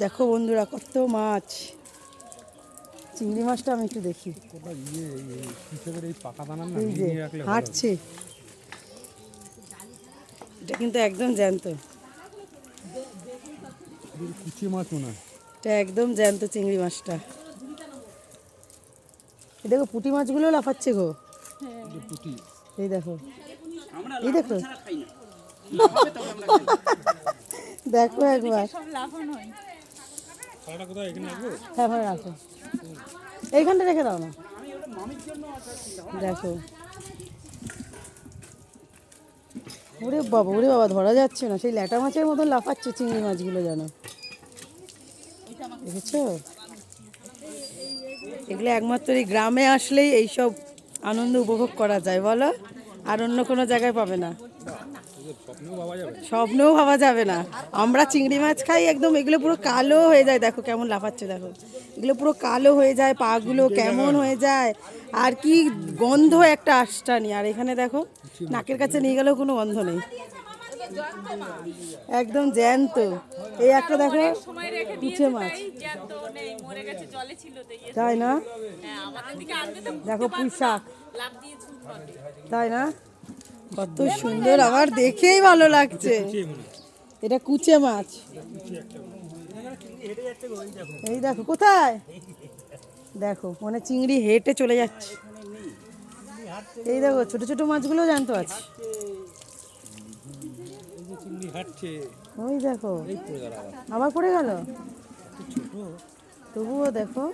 দেখো বন্ধুরা কত মাছ। চিংড়ি মাছটা আমি একটু দেখি। এই যে হাঁটছে, এটা কিন্তু একদম জ্যান্ত। এটা একদম জ্যান্ত চিংড়ি মাছটা। দেখো পুঁটি মাছগুলো লাফাচ্ছে গো। এই দেখো, এই দেখো, দেখো একবার। হ্যাঁ ভাই রাখো, এইখানটা রেখে দাও না। দেখো, ওরে বাবা, ওরে বাবা, ধরা যাচ্ছে না। সেই ল্যাটা মাছের মতন লাফাচ্ছে চিংড়ি মাছগুলো যেন। দেখেছো, এগুলো একমাত্র এই গ্রামে আসলেই এইসব আনন্দ উপভোগ করা যায়, বলো? আর অন্য কোনো জায়গায় পাবে না, স্বপ্নেও ভাবা যাবে না। আমরা চিংড়ি মাছ খাই, একদম এগুলো পুরো কালো হয়ে যায়। দেখো কেমন লাফাচ্ছে, দেখো এগুলো পুরো কালো হয়ে যায়, পাগুলো কেমন হয়ে যায়, আর কি গন্ধ একটা আসটানি। আর এখানে দেখো নাকের কাছে নিয়ে গেলেও কোনো গন্ধ নেই, একদম জ্যান্ত। এই একটা দেখো কুচে মাছ, তাই না? দেখো পুঁই শাক, তাই না? কত সুন্দর, আমার দেখেই ভালো লাগছে। এটা কুচে মাছ। এই দেখো কোথায়, দেখো মানে চিংড়ি হেঁটে চলে যাচ্ছে। এই দেখো ছোট ছোট মাছগুলো জ্যান্ত আছে। ওই দেখো আবার পড়ে গেল, তবুও দেখো।